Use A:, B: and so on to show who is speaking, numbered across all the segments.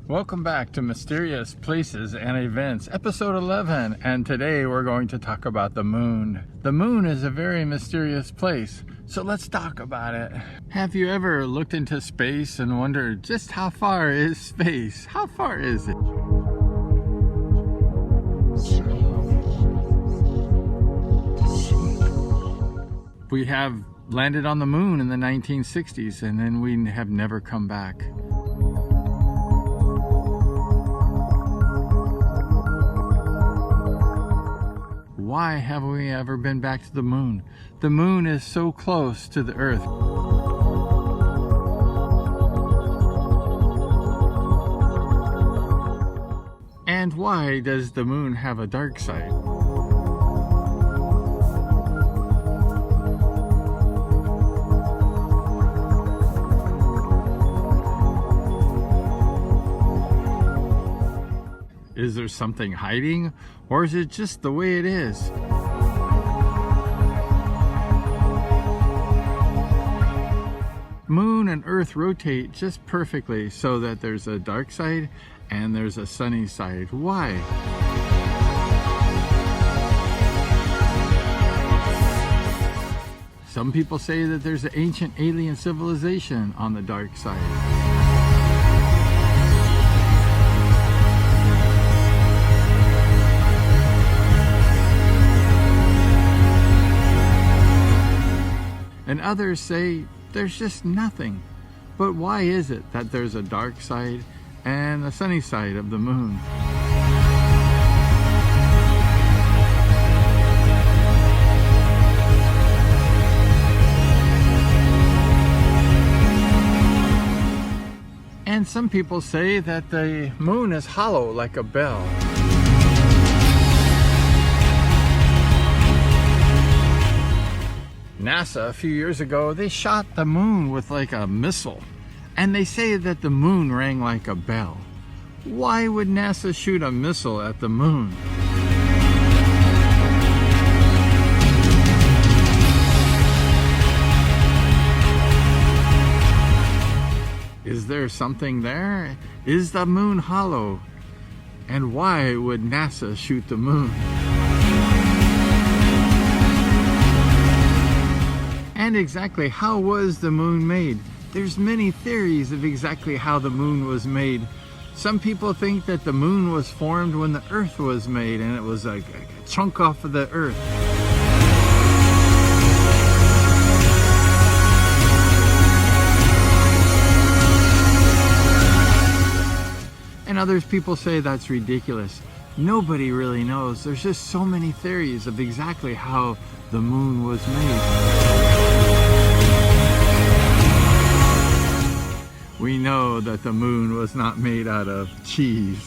A: Welcome back to Mysterious Places and Events, episode 11, and today we're going to talk about the moon. The moon is a very mysterious place, so let's talk about it. Have you ever looked into space and wondered just how far is space? How far is it? We have landed on the moon in the 1960s, and then we have never come back. Why haven't we ever been back to the moon? The moon is so close to the Earth. And why does the moon have a dark side? Is there something hiding, or is it just the way it is? Moon and Earth rotate just perfectly so that there's a dark side and there's a sunny side. Why? Some people say that there's an ancient alien civilization on the dark side. And others say there's just nothing. But why is it that there's a dark side and a sunny side of the moon? And some people say that the moon is hollow like a bell. NASA, a few years ago, they shot the moon with like a missile, and they say that the moon rang like a bell. Why would NASA shoot a missile at the moon? Is there something there? Is the moon hollow? And why would NASA shoot the moon? And exactly how was the moon made? There's many theories of exactly how the moon was made. Some people think that the moon was formed when the Earth was made, and it was like a chunk off of the Earth. And others people say that's ridiculous. Nobody really knows. There's just so many theories of exactly how the moon was made. We know that the moon was not made out of cheese.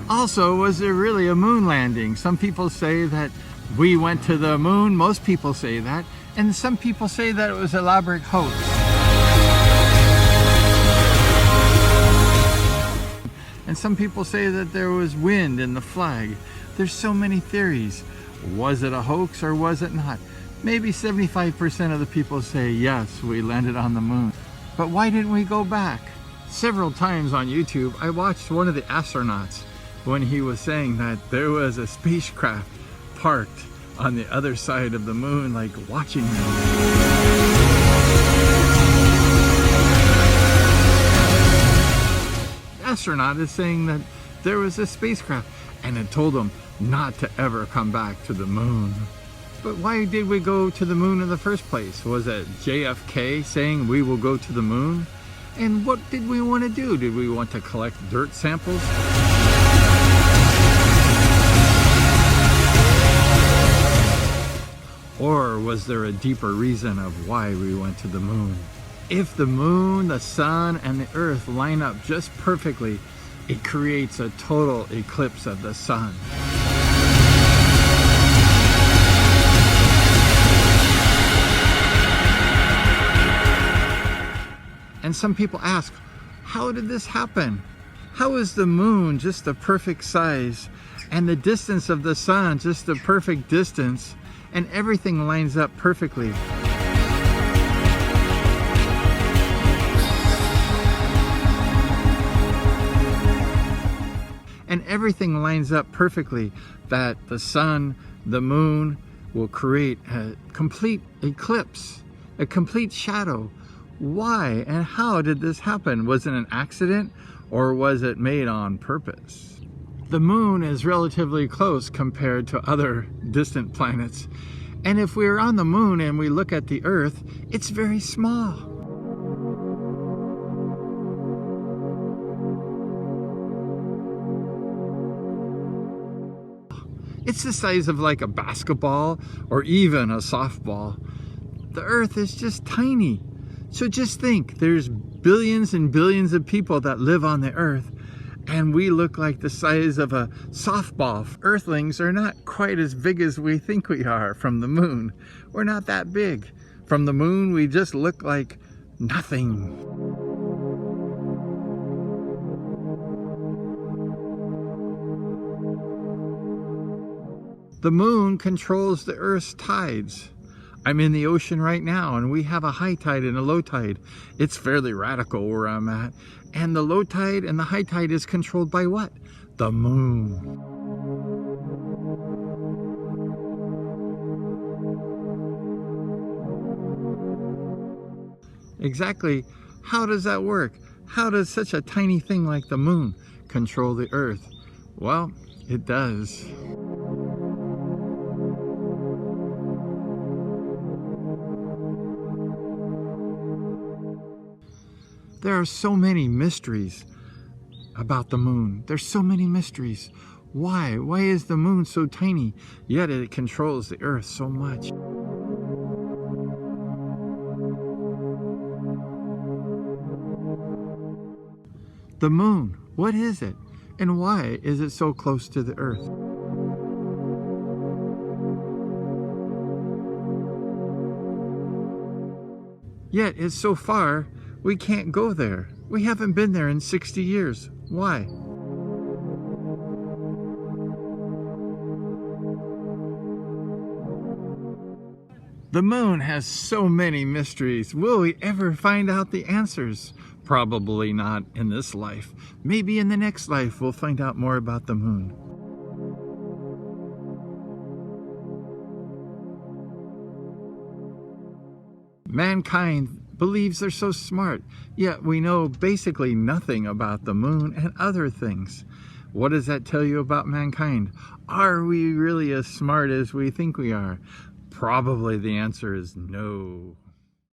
A: Also, was there really a moon landing? Some people say that we went to the moon. Most people say that. And some people say that it was an elaborate hoax. And some people say that there was wind in the flag. There's so many theories. Was it a hoax or was it not? Maybe 75% of the people say, yes, we landed on the moon. But why didn't we go back? Several times on YouTube, I watched one of the astronauts when he was saying that there was a spacecraft parked on the other side of the moon, like watching them. The astronaut is saying that there was a spacecraft and it told him not to ever come back to the moon. But why did we go to the moon in the first place? Was it JFK saying we will go to the moon? And what did we want to do? Did we want to collect dirt samples? Or was there a deeper reason of why we went to the moon? If the moon, the sun, and the earth line up just perfectly, it creates a total eclipse of the sun. And some people ask, how did this happen? How is the moon just the perfect size and the distance of the sun just the perfect distance and everything lines up perfectly? and everything lines up perfectly that the sun, the moon will create a complete eclipse, a complete shadow. Why and how did this happen? Was it an accident or was it made on purpose? The moon is relatively close compared to other distant planets. And if we're on the moon and we look at the Earth, it's very small. It's the size of like a basketball or even a softball. The Earth is just tiny. So just think, there's billions and billions of people that live on the Earth, and we look like the size of a softball. Earthlings are not quite as big as we think we are from the moon. We're not that big. From the moon, we just look like nothing. The moon controls the Earth's tides. I'm in the ocean right now and we have a high tide and a low tide. It's fairly radical where I'm at. And the low tide and the high tide is controlled by what? The moon. Exactly. How does that work? How does such a tiny thing like the moon control the Earth? Well, it does. There are so many mysteries about the moon. There's so many mysteries. Why? Why is the moon so tiny, yet it controls the Earth so much? The moon, what is it? And why is it so close to the Earth? Yet it's so far, we can't go there. We haven't been there in 60 years. Why? The moon has so many mysteries. Will we ever find out the answers? Probably not in this life. Maybe in the next life we'll find out more about the moon. Mankind believes they're so smart, yet we know basically nothing about the moon and other things. What does that tell you about mankind? Are we really as smart as we think we are? Probably the answer is no.